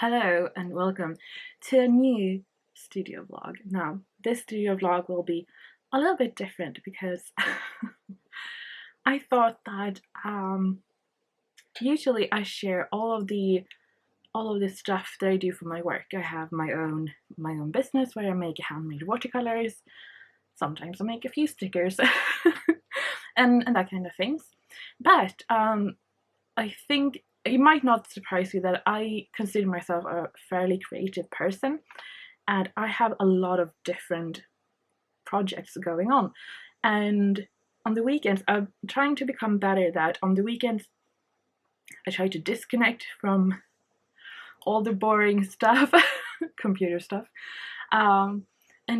Hello and welcome to a new studio vlog. Now, this studio vlog will be a little bit different because I thought that usually I share all of the stuff that I do for my work. I have my own business where I make handmade watercolors. Sometimes I make a few stickers and that kind of things. But I think it might not surprise you that I consider myself a fairly creative person, and I have a lot of different projects going on. And on the weekends, I'm trying to become better at that. On the weekends, I try to disconnect from all the boring stuff, computer stuff, and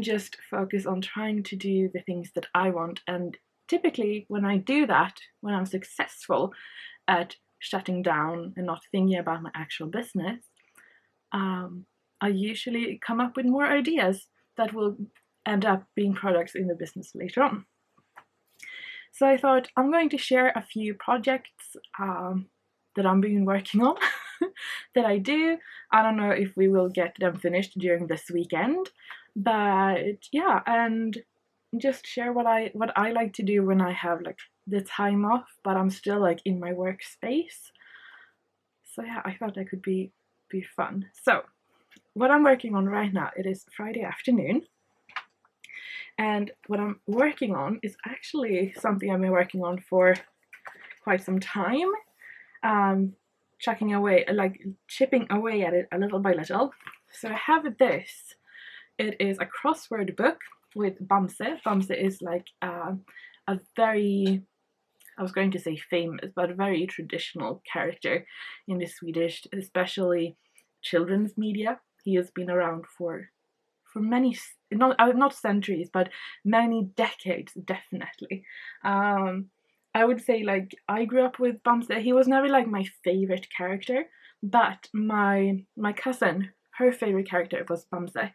just focus on trying to do the things that I want. And typically, when I do that, when I'm successful at shutting down and not thinking about my actual business, I usually come up with more ideas that will end up being products in the business later on. So I thought I'm going to share a few projects that I've been working on that I do. I don't know if we will get them finished during this weekend, but yeah, and just share what I like to do when I have like the time off, but I'm still like in my workspace. So yeah, I thought that could be fun. So what I'm working on right now, it is Friday afternoon, and what I'm working on is actually something I've been working on for quite some time. Chucking away, like chipping away at it a little by little. So I have this. It is a crossword book with Bamse. Bamse is like a very, I was going to say famous, but a very traditional character in the Swedish, especially children's media. He has been around for many, not centuries, but many decades, definitely. I would say like I grew up with Bamse. He was never like my favorite character, but my cousin, her favorite character was Bamse,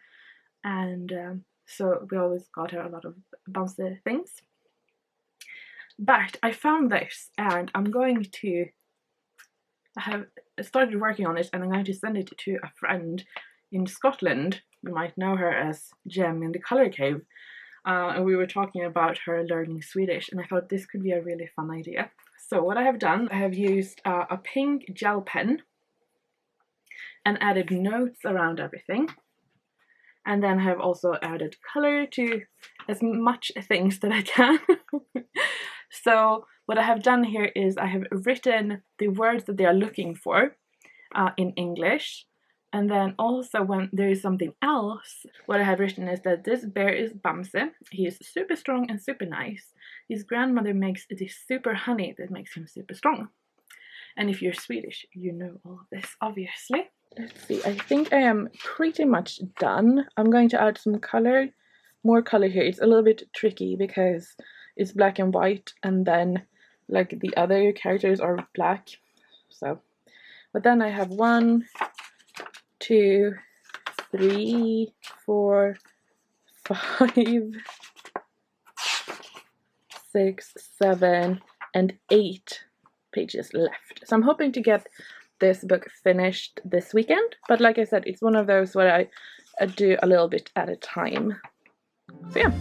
and so we always got her a lot of Bamse things. But I found this, and I have started working on it, and I'm going to send it to a friend in Scotland. You might know her as Gem in the Colour Cave. And we were talking about her learning Swedish, and I thought this could be a really fun idea. So what I have done, I have used a pink gel pen and added notes around everything. And then I have also added color to as much things that I can. So what I have done here is I have written the words that they are looking for in English. And then also when there is something else, what I have written is that this bear is Bamse. He is super strong and super nice. His grandmother makes this super honey that makes him super strong. And if you're Swedish, you know all of this, obviously. Let's see, I think I am pretty much done. I'm going to add some color, more color here. It's a little bit tricky because it's black and white, and then like the other characters are black. So, but then I have 1, 2, 3, 4, 5, 6, 7, and 8 pages left. So I'm hoping to get this book finished this weekend, but like I said, it's one of those where I do a little bit at a time. So yeah.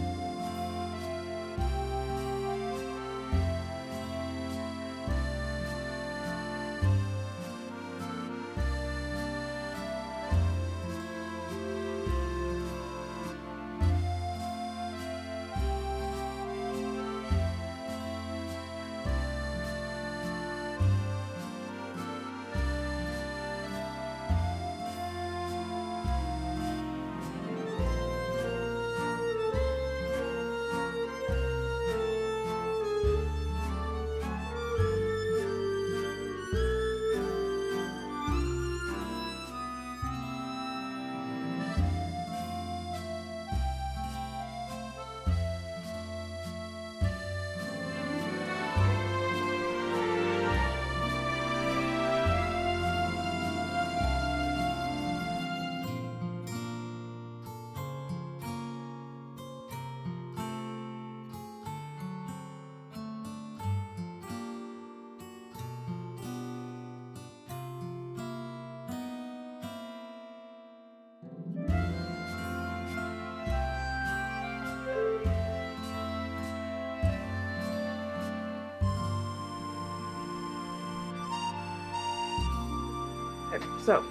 Okay, so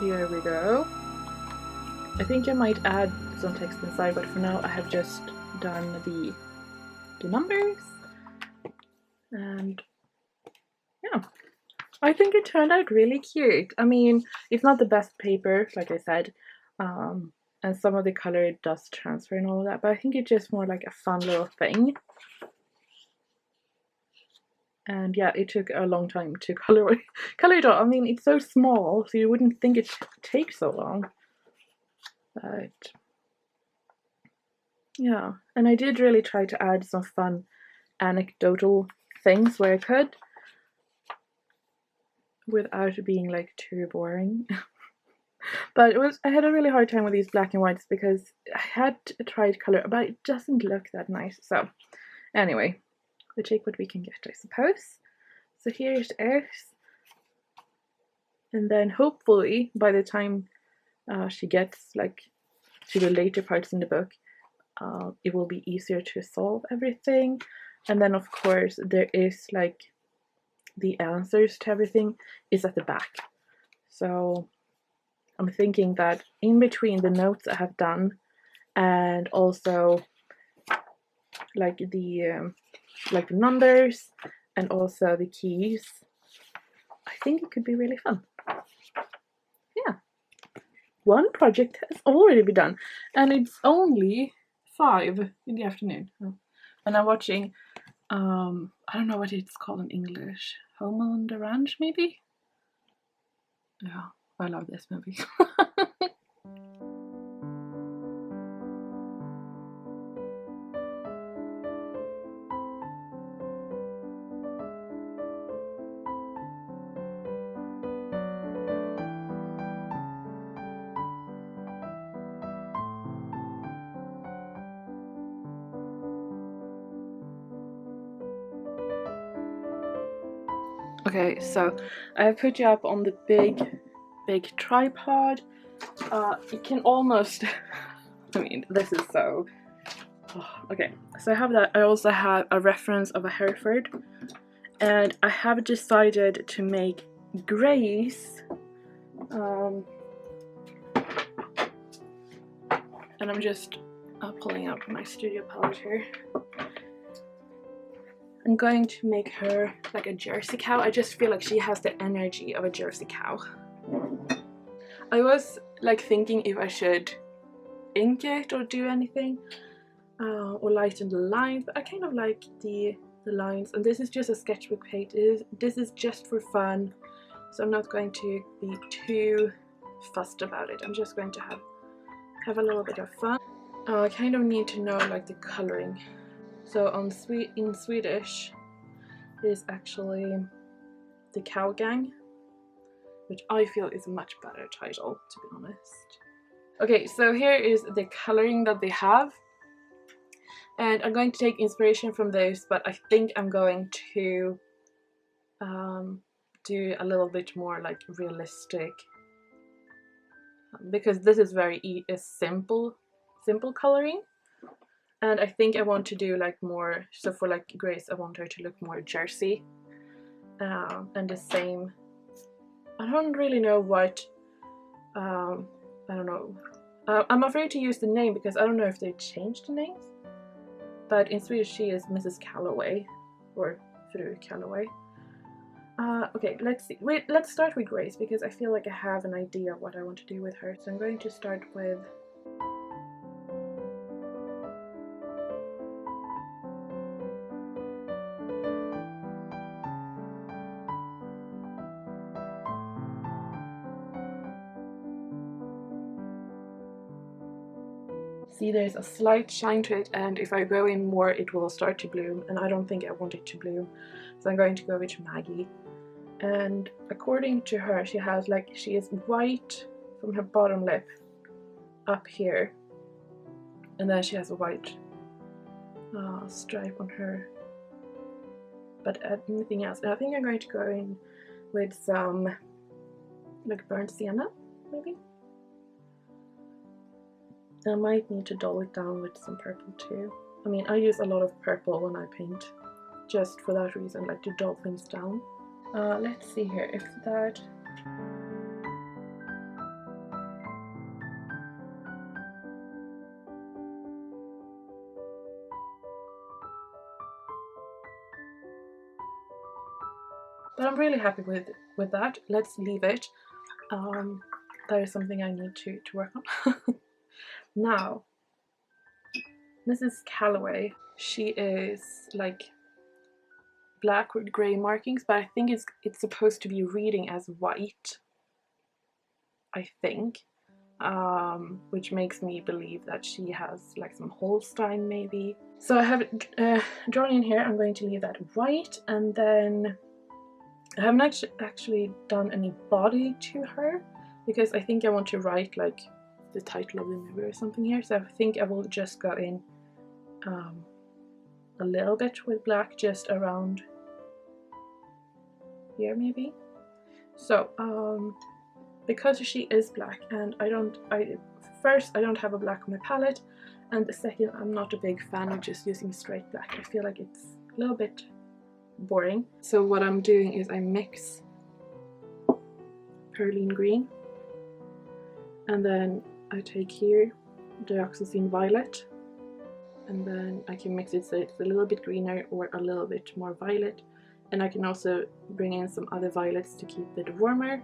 here we go. I think I might add some text inside, but for now I have just done the numbers. And yeah, I think it turned out really cute. I mean, it's not the best paper, like I said, and some of the color does transfer and all of that, but I think it's just more like a fun little thing. And yeah, it took a long time to color it all. I mean, it's so small, so you wouldn't think it takes so long. But yeah, and I did really try to add some fun anecdotal things where I could, without being like too boring. But I had a really hard time with these black and whites because I had tried color, but it doesn't look that nice. So anyway, we take what we can get, I suppose. So here's Earth, and then hopefully by the time she gets like to the later parts in the book, it will be easier to solve everything. And then of course there is like the answers to everything is at the back. So I'm thinking that in between the notes I have done and also like the numbers and also the keys, I think it could be really fun. Yeah, one project has already been done, and it's only 5 in the afternoon. And I'm watching I don't know what it's called in English, Home on the Ranch maybe. Yeah, I love this movie. Okay, so I have put you up on the big tripod. It can almost I mean, this is so okay, so I have that. I also have a reference of a Hereford, and I have decided to make Grace and I'm just pulling out my studio palette here. I'm going to make her like a Jersey cow. I just feel like she has the energy of a Jersey cow. I was like thinking if I should ink it or do anything or lighten the lines, but I kind of like the lines, and this is just a sketchbook page. This is just for fun, so I'm not going to be too fussed about it. I'm just going to have a little bit of fun. I kind of need to know like the coloring. So in Swedish it is actually the Cow Gang, which I feel is a much better title, to be honest. Okay, so here is the coloring that they have, and I'm going to take inspiration from those, but I think I'm going to do a little bit more like realistic, because this is very simple coloring, and I think I want to do like more. So for like Grace, I want her to look more Jersey, and the same. I don't really know what. I don't know. I'm afraid to use the name because I don't know if they changed the names. But in Swedish she is Mrs. Calloway, or Fru Calloway. Okay, let's see. Wait, let's start with Grace because I feel like I have an idea of what I want to do with her. So I'm going to start with see, there's a slight shine to it, and if I go in more it will start to bloom, and I don't think I want it to bloom, so I'm going to go with Maggie. And according to her, she is white from her bottom lip up here, and then she has a white stripe on her, but anything else. And I think I'm going to go in with some like burnt sienna, maybe. I might need to dull it down with some purple too. I mean, I use a lot of purple when I paint, just for that reason, like to dull things down. Let's see here if that But I'm really happy with that. Let's leave it. That is something I need to work on. Now, Mrs. Calloway, she is like black with grey markings, but I think it's supposed to be reading as white, I think, which makes me believe that she has like some Holstein maybe. So I have it drawn in here. I'm going to leave that white, and then I haven't actually done any body to her because I think I want to write like the title of the movie or something here. So I think I will just go in a little bit with black just around here maybe. So because she is black, and first I don't have a black on my palette, and the second I'm not a big fan of just using straight black. I feel like it's a little bit boring. So what I'm doing is I mix Perline green, and then I take here dioxazine violet, and then I can mix it so it's a little bit greener or a little bit more violet, and I can also bring in some other violets to keep it warmer,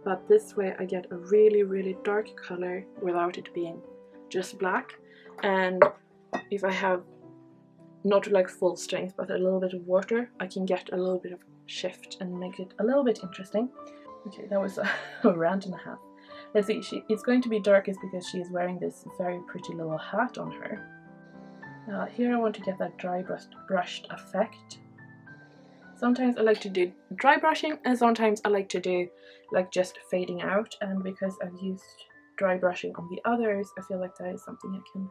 but this way I get a really dark color without it being just black. And if I have not like full strength but a little bit of water, I can get a little bit of shift and make it a little bit interesting. Okay, that was a rant and a half. Let's see, it's going to be darkest because she is wearing this very pretty little hat on her. Here I want to get that dry brushed effect. Sometimes I like to do dry brushing, and sometimes I like to do like just fading out, and because I've used dry brushing on the others, I feel like that is something I can.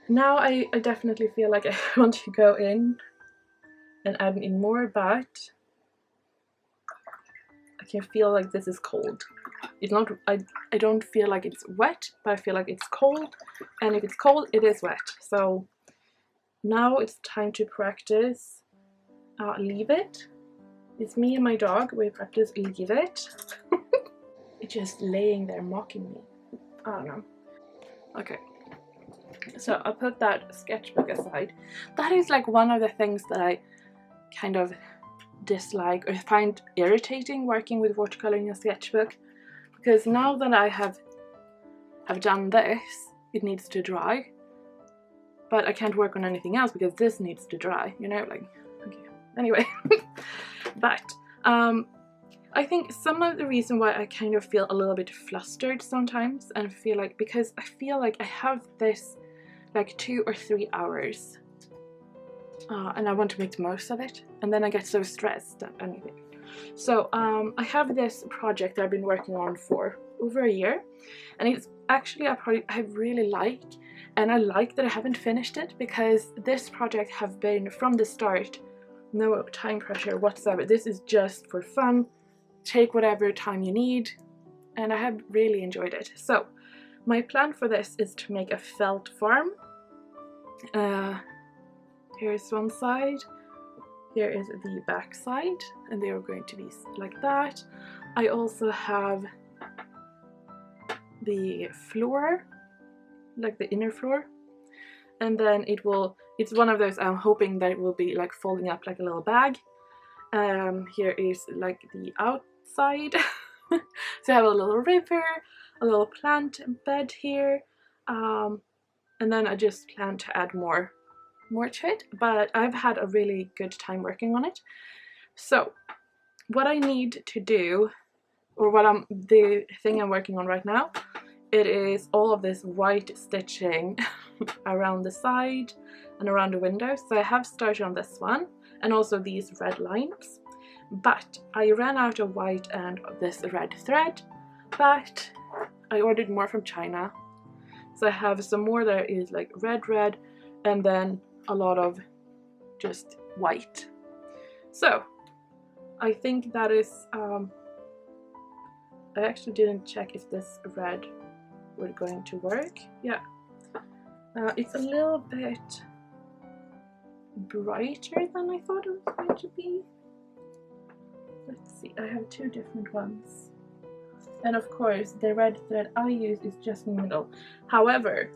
Now I definitely feel like I want to go in and add in more, but I can feel like this is cold. It's not, I don't feel like it's wet, but I feel like it's cold, and if it's cold, it is wet. So now it's time to practice Leave It. It's me and my dog, we practice Leave It. It's just laying there mocking me. I don't know. Okay. So I'll put that sketchbook aside. That is like one of the things that I kind of dislike or find irritating working with watercolor in a sketchbook, because now that I have done this, it needs to dry, but I can't work on anything else because this needs to dry, you know, like, okay. Anyway, but I think some of the reason why I kind of feel a little bit flustered sometimes, and feel like, because I feel like I have this like 2 or 3 hours and I want to make the most of it, and then I get so stressed at anything. So I have this project that I've been working on for over a year, and it's actually a project I really like, and I like that I haven't finished it, because this project have been from the start no time pressure whatsoever. This is just for fun, take whatever time you need, and I have really enjoyed it. So my plan for this is to make a felt farm. Here's one side, here is the back side, and they are going to be like that. I also have the floor, like the inner floor, and then it's one of those, I'm hoping that it will be like folding up like a little bag. Here is like the outside. So I have a little river, a little plant bed here, and then I just plan to add more to it, but I've had a really good time working on it. So what I need to do, or the thing I'm working on right now, it is all of this white stitching around the side and around the window. So I have started on this one, and also these red lines, but I ran out of white and this red thread, but I ordered more from China. So I have some more that is like red, and then a lot of just white. So I think that is, I actually didn't check if this red was going to work. Yeah, it's a little bit brighter than I thought it was going to be. Let's see, I have 2 different ones. And of course, the red thread I use is just in the middle. However,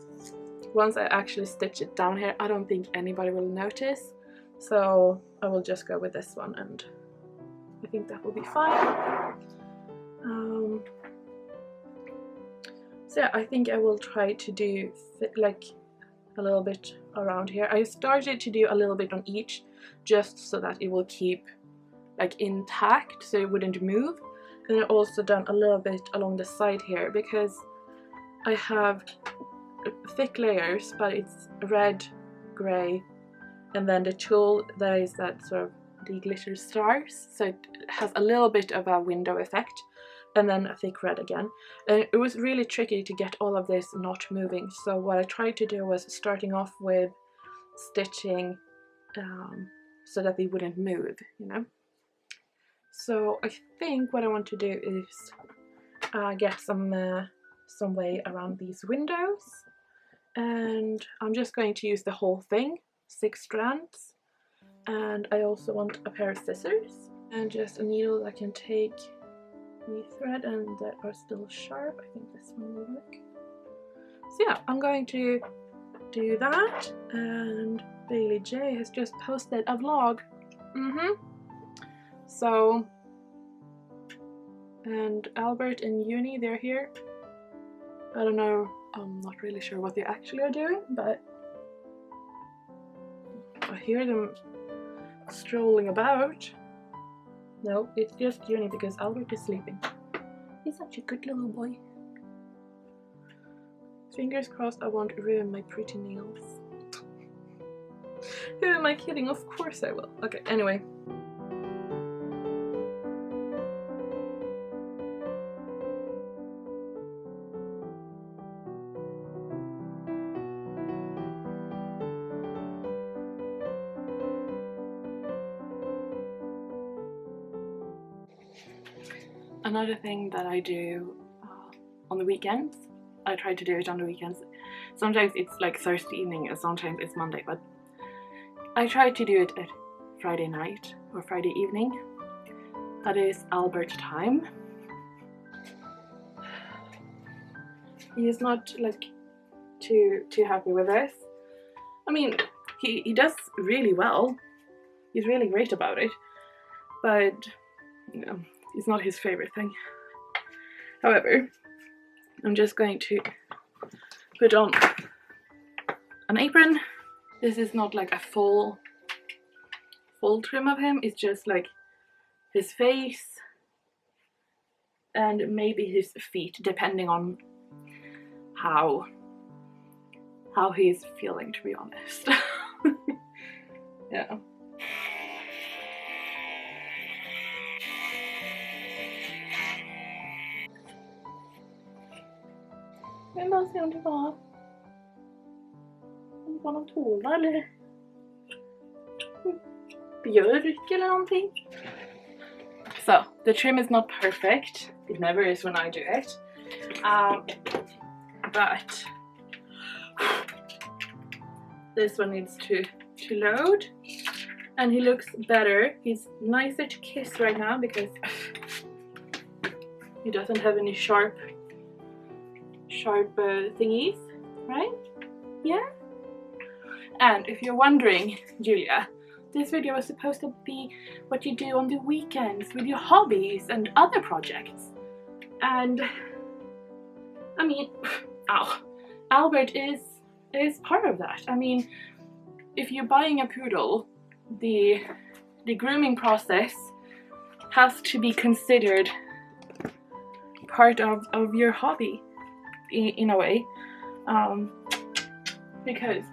once I actually stitch it down here, I don't think anybody will notice. So I will just go with this one and I think that will be fine. So yeah, I think I will try to do like a little bit around here. I started to do a little bit on each just so that it will keep like intact, so it wouldn't move. And I've also done a little bit along the side here because I have thick layers, but it's red, grey, and then the tulle that is that sort of the glitter stars, so it has a little bit of a window effect, and then a thick red again. And it was really tricky to get all of this not moving, so what I tried to do was starting off with stitching so that they wouldn't move, you know. So I think what I want to do is get some way around these windows, and I'm just going to use the whole thing, 6 strands, and I also want a pair of scissors and just a needle that can take the thread and that are still sharp. I think this one will work. So yeah, I'm going to do that, and Bailey J has just posted a vlog. So, and Albert and Uni, they're here. I don't know, I'm not really sure what they actually are doing, but I hear them strolling about. No, it's just Uni because Albert is sleeping. He's such a good little boy. Fingers crossed I won't ruin my pretty nails. Who am I kidding? Of course I will. Okay, anyway. Another thing that I do on the weekends, I try to do it on the weekends. Sometimes it's like Thursday evening and sometimes it's Monday, but I try to do it at Friday night or Friday evening. That is Albert time. He is not like too happy with this. I mean, he does really well. He's really great about it, but you know, it's not his favorite thing. However, I'm just going to put on an apron. This is not like a full trim of him, it's just like his face and maybe his feet, depending on how he's feeling, to be honest. Yeah. Men bara se om det var någon tårta eller björk eller någonting. So, the trim is not perfect. It never is when I do it. But this one needs to load. And he looks better. He's nicer to kiss right now because he doesn't have any sharp thingies, right? Yeah? And if you're wondering, Julia, this video was supposed to be what you do on the weekends with your hobbies and other projects. And I mean, Albert is part of that. I mean, if you're buying a poodle, the grooming process has to be considered part of your hobby in a way, because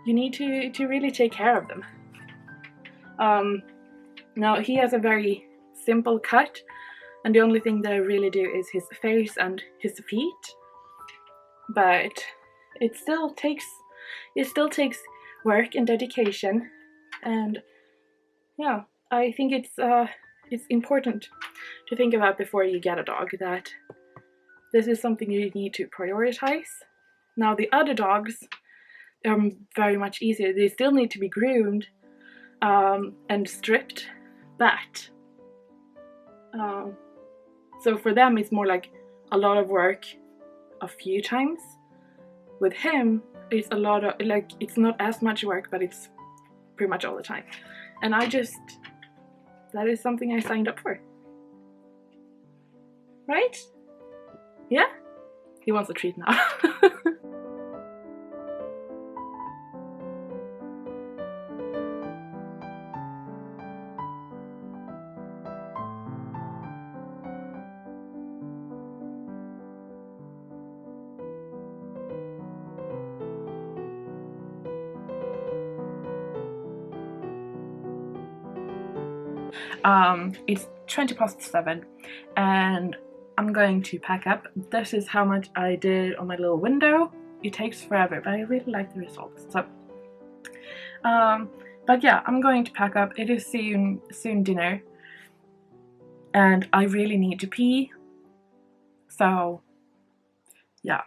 you need to really take care of them. Now he has a very simple cut, and the only thing that I really do is his face and his feet, but it still takes work and dedication. And yeah, I think it's important to think about before you get a dog that this is something you need to prioritize. Now the other dogs are very much easier. They still need to be groomed and stripped, but so for them it's more like a lot of work a few times. With him it's a lot of, like, it's not as much work, but it's pretty much all the time. And I just that is something I signed up for. Right? Yeah? He wants a treat now. It's 7:20 and I'm going to pack up. This is how much I did on my little window. It takes forever, but I really like the results. So, but yeah, I'm going to pack up. It is soon dinner, and I really need to pee. So, yeah.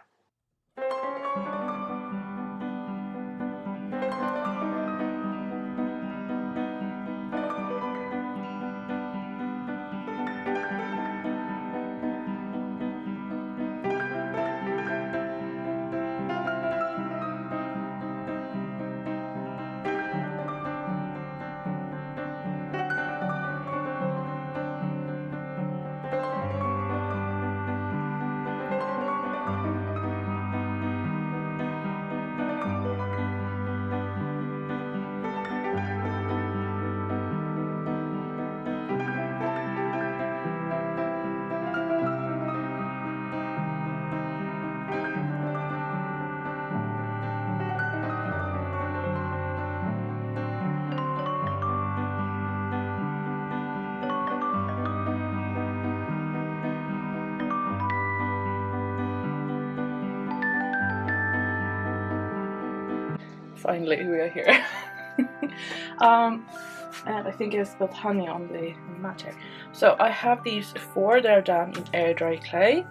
Finally, we are here. And I think I spilled honey on the mat here. So I have these 4 that are done in air dry clay.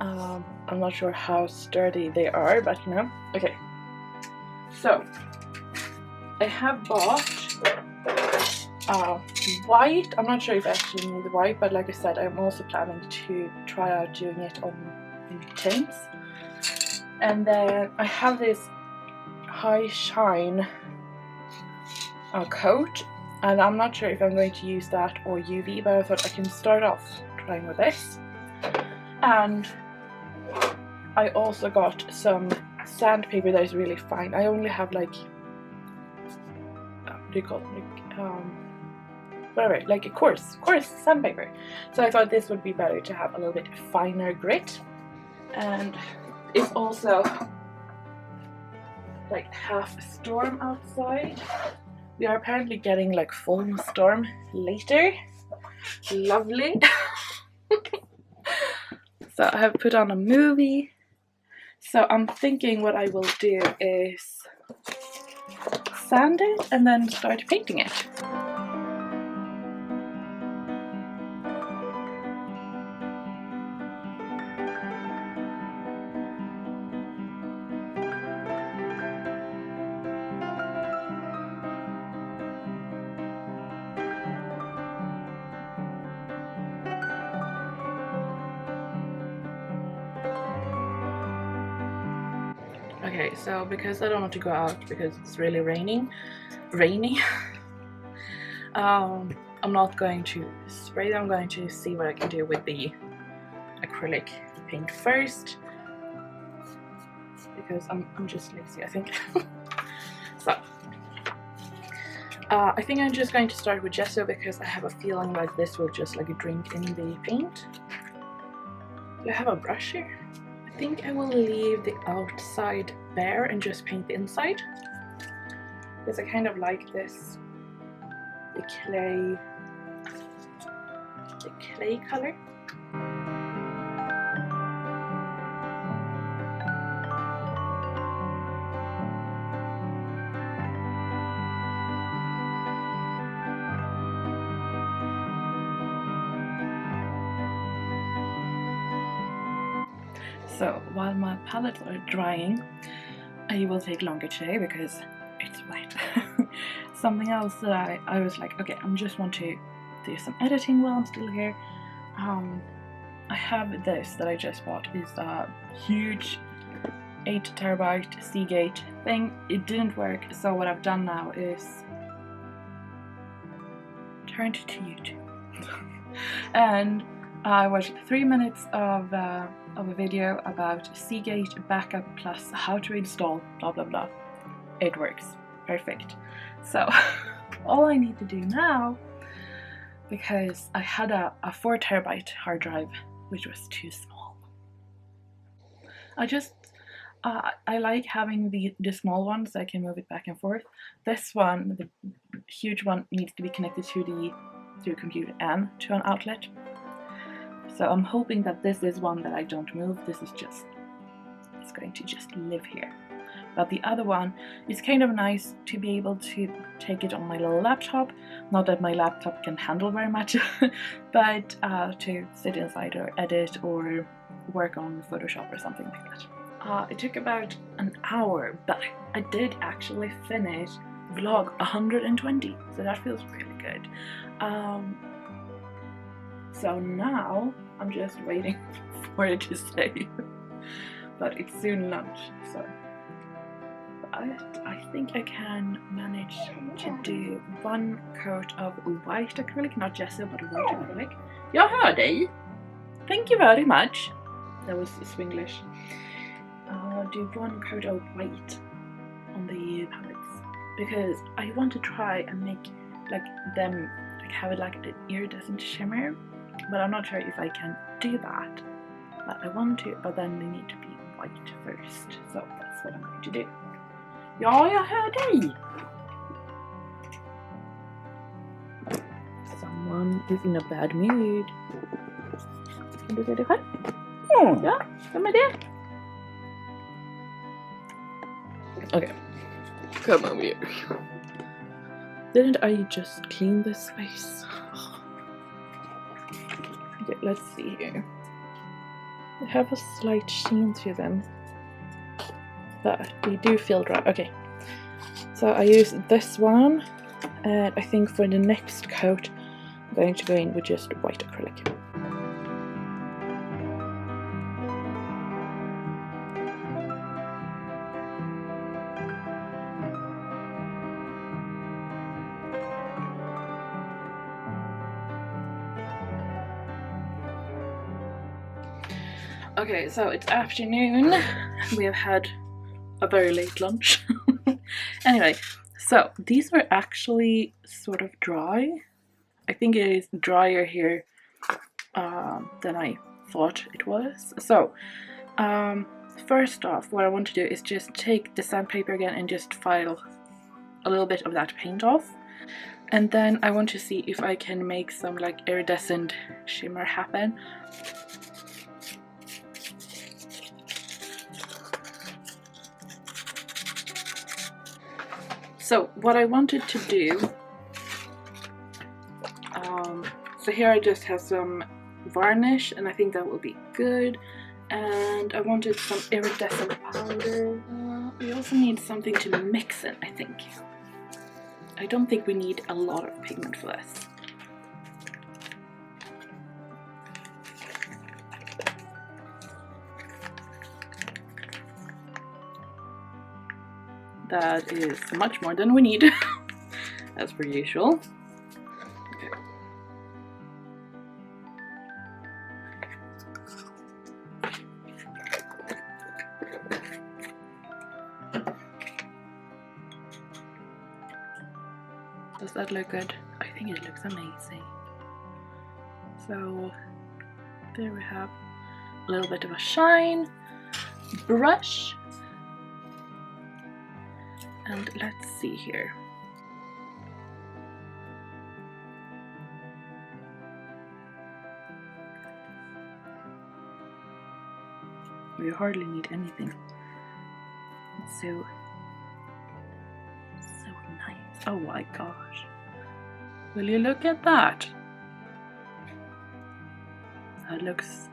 I'm not sure how sturdy they are, but you know. Okay. So I have bought white. I'm not sure if I actually need the white, but like I said, I'm also planning to try out doing it on tints. And then I have this high shine coat, and I'm not sure if I'm going to use that or UV, but I thought I can start off trying with this. And I also got some sandpaper that is really fine. I only have like what do you call it, whatever, like a coarse sandpaper. So I thought this would be better to have a little bit finer grit. And it's also like half a storm outside. We are apparently getting like full storm later. Lovely. So I have put on a movie. So I'm thinking what I will do is sand it and then start painting it. Okay, so because I don't want to go out because it's really rainy, I'm not going to spray them. I'm going to see what I can do with the acrylic paint first because I'm just lazy, I think. So I think I'm just going to start with gesso because I have a feeling like this will just like drink in the paint. Do I have a brush here? I think I will leave the outside bare and just paint the inside because I kind of like this, the clay color. So while my palettes are drying, I will take longer today because it's wet. Something else that I was like, okay, I just want to do some editing while I'm still here. I have this that I just bought. It's a huge 8 terabyte Seagate thing. It didn't work, so what I've done now is turned to YouTube and I watched 3 minutes of a video about Seagate backup plus how to install blah blah blah. It works. Perfect. So all I need to do now, because I had a 4 terabyte hard drive which was too small. I like having the small ones so I can move it back and forth. This one, the huge one, needs to be connected to the computer and to an outlet. So I'm hoping that this is one that I don't move. This is just, it's going to just live here. But the other one is kind of nice to be able to take it on my little laptop. Not that my laptop can handle very much, but to sit inside or edit or work on Photoshop or something like that. It took about an hour, but I did actually finish vlog 120, so that feels really good. So now I'm just waiting for it to save, but it's soon lunch, so. I think I can manage to do 1 coat of white acrylic, not gesso, but white acrylic. Jag hör dig! Thank you very much! That was Swinglish. Do 1 coat of white on the pallets, because I want to try and make them have it like an iridescent shimmer, but I'm not sure if I can do that. But I want to, but then they need to be white first, so that's what I'm going to do. Ja, jag hör dig! Someone is in a bad mood. Kan du se det själv? Ja, vem är det? Okay, come over here. Didn't I just clean this space? Okay, let's see here. They have a slight sheen to them, but they do feel dry. Okay, so I use this one, and I think for the next coat I'm going to go in with just white acrylic. Okay, so it's afternoon. We have had a very late lunch. Anyway, so these were actually sort of dry. I think it is drier here than I thought it was. So first off, what I want to do is just take the sandpaper again and just file a little bit of that paint off, and then I want to see if I can make some like iridescent shimmer happen. So what I wanted to do, so here I just have some varnish, and I think that will be good. And I wanted some iridescent powder. We also need something to mix in, I think. I don't think we need a lot of pigment for this. That is much more than we need, as per usual. Okay. Does that look good? I think it looks amazing. So there we have a little bit of a shine. Brush. And let's see here. We hardly need anything. It's so nice. Oh my gosh. Will you look at that? That looks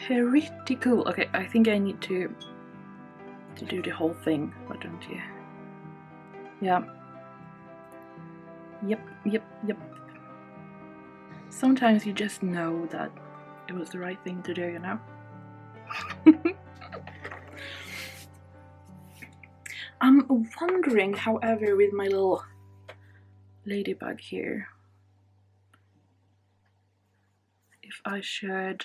pretty cool. Okay, I think I need to do the whole thing, why don't you? Yeah. Yep. Sometimes you just know that it was the right thing to do, you know? I'm wondering, however, with my little ladybug here, I should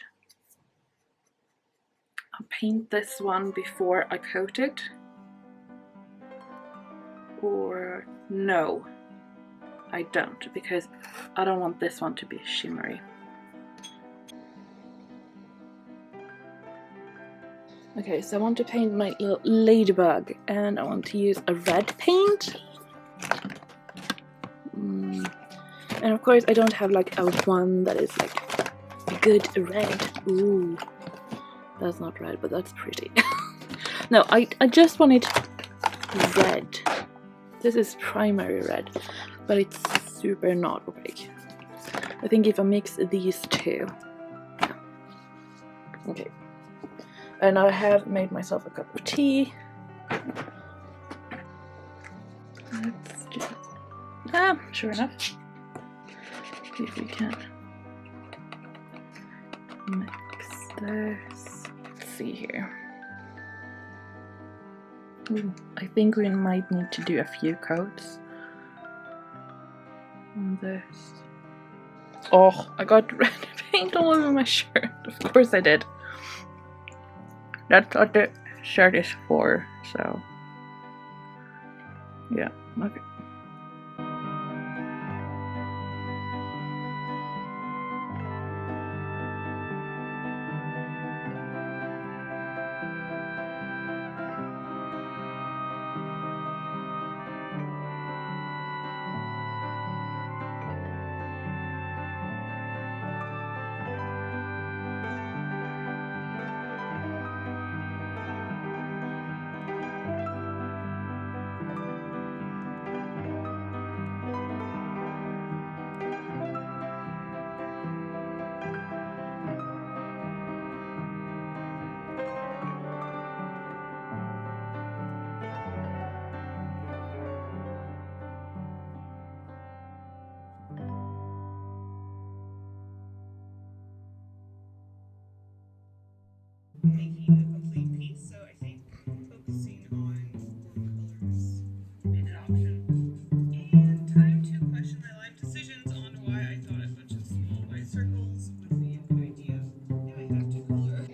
paint this one before I coat it, or no, I don't, because I don't want this one to be shimmery. Okay, so I want to paint my little ladybug, and I want to use a red paint. And of course I don't have like a one that is like a good red. Ooh, that's not red, but that's pretty. No, I just want it red. This is primary red, but it's super not opaque. I think if I mix these two, yeah. Okay. And I have made myself a cup of tea. Let's just, sure enough. See if we can mix this. Let's see here. Ooh, I think we might need to do a few coats on this. Oh, I got red paint all over my shirt. Of course I did. That's what the shirt is for, so yeah, okay. Making a complete piece, so I think focusing on warm colors made an option. And time to question my life decisions on why I thought a bunch of small white circles would be a good idea. Now I have to color.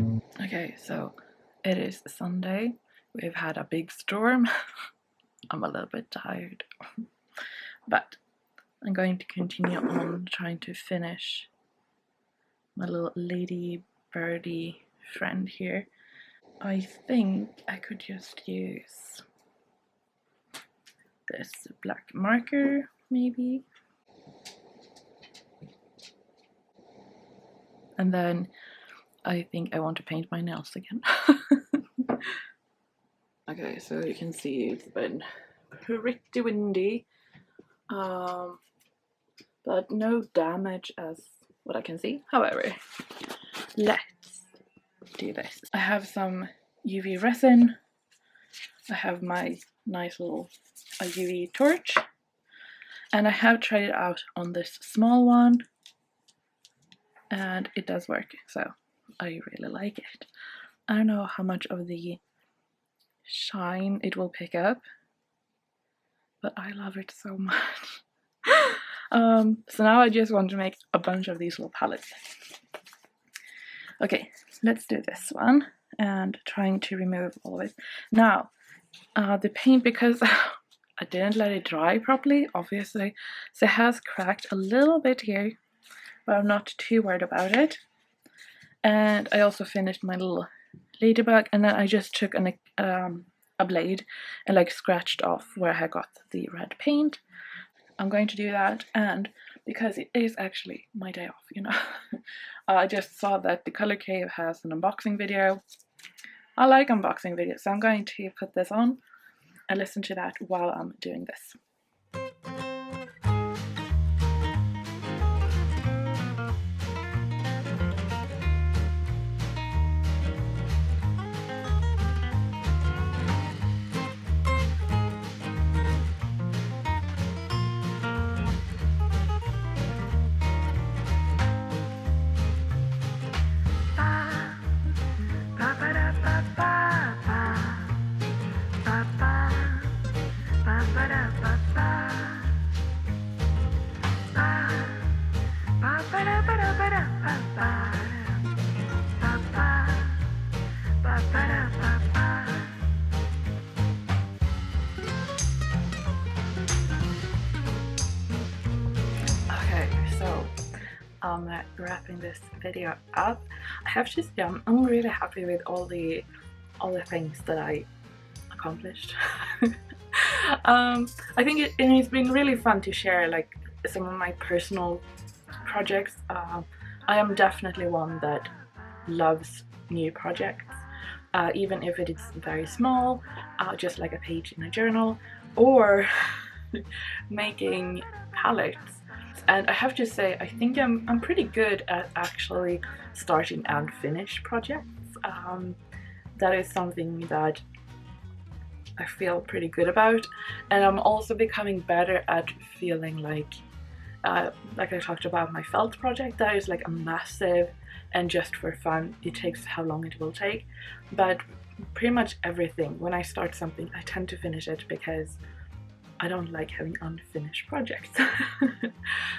Okay, so it is Sunday. We've had a big storm. I'm a little bit tired, but I'm going to continue on trying to finish my little lady birdie friend here. I think I could just use this black marker, maybe. And then I think I want to paint my nails again. Okay, so you can see it's been pretty windy, but no damage as what I can see. However, let's do this. I have some UV resin. I have my nice little UV torch, and I have tried it out on this small one, and it does work, so I really like it. I don't know how much of the shine it will pick up, but I love it so much. So now I just want to make a bunch of these little pallets. Okay, let's do this one, and trying to remove all of it. Now, the paint, because I didn't let it dry properly, obviously, so it has cracked a little bit here, but I'm not too worried about it. And I also finished my little ladybug, and then I just took a blade and like scratched off where I got the red paint. I'm going to do that, and because it is actually my day off, you know, I just saw that the Color Cave has an unboxing video. I like unboxing videos, so I'm going to put this on and listen to that while I'm doing this. wrapping this video up, I have to say I'm really happy with all the things that I accomplished. I think it's been really fun to share like some of my personal projects. I am definitely one that loves new projects, even if it is very small, just like a page in a journal, or making pallets. And I have to say, I think I'm pretty good at actually starting and finish projects. That is something that I feel pretty good about, and I'm also becoming better at feeling like I talked about my felt project, that is like a massive and just for fun, it takes how long it will take, but pretty much everything, when I start something, I tend to finish it because I don't like having unfinished projects.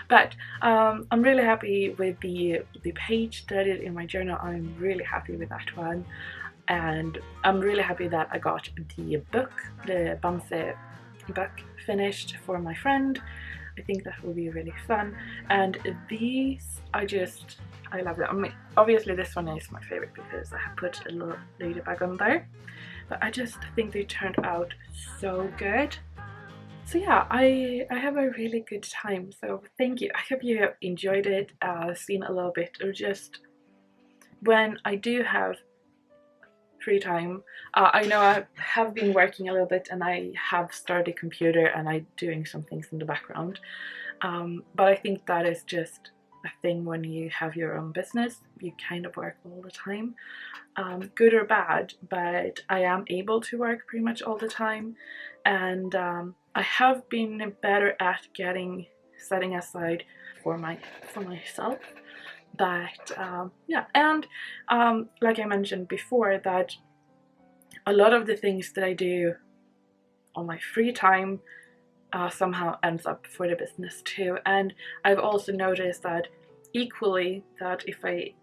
But I'm really happy with the page that I did in my journal. I'm really happy with that one, and I'm really happy that I got the book, the Bamse book, finished for my friend. I think that will be really fun, and these I love them. I mean, obviously this one is my favorite because I have put a little ladybug on there, but I just think they turned out so good. So yeah, I have a really good time, so thank you. I hope you have enjoyed it, seen a little bit, or just when I do have free time. I know I have been working a little bit and I have started a computer and I'm doing some things in the background, but I think that is just a thing when you have your own business. You kind of work all the time, good or bad, but I am able to work pretty much all the time, and I have been better at setting aside for myself. But yeah, and like I mentioned before, that a lot of the things that I do on my free time somehow ends up for the business too. And I've also noticed that equally, that if I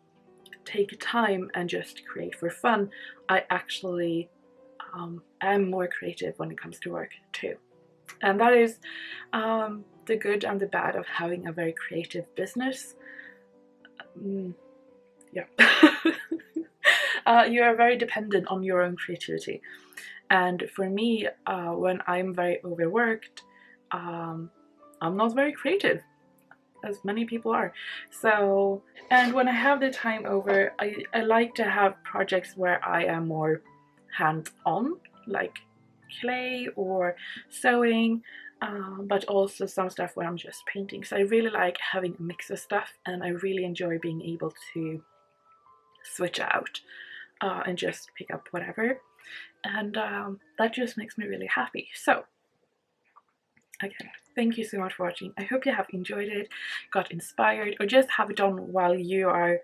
take time and just create for fun, I actually am more creative when it comes to work too. And that is the good and the bad of having a very creative business. Yeah. You are very dependent on your own creativity, and for me, when I'm very overworked, I'm not very creative, as many people are. So, and when I have the time over, I like to have projects where I am more hands-on, like clay or sewing, but also some stuff where I'm just painting. So I really like having a mix of stuff, and I really enjoy being able to switch out and just pick up whatever, and that just makes me really happy. So again, thank you so much for watching. I hope you have enjoyed it, got inspired, or just have it done while you are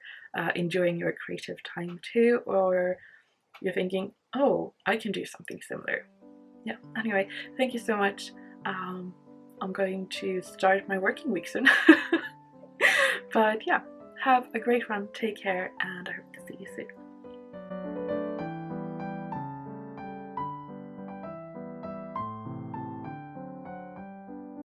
enjoying your creative time too, or you're thinking, oh, I can do something similar. Yeah, anyway, thank you so much. I'm going to start my working week soon. But yeah, have a great one, take care, and I hope to see you soon.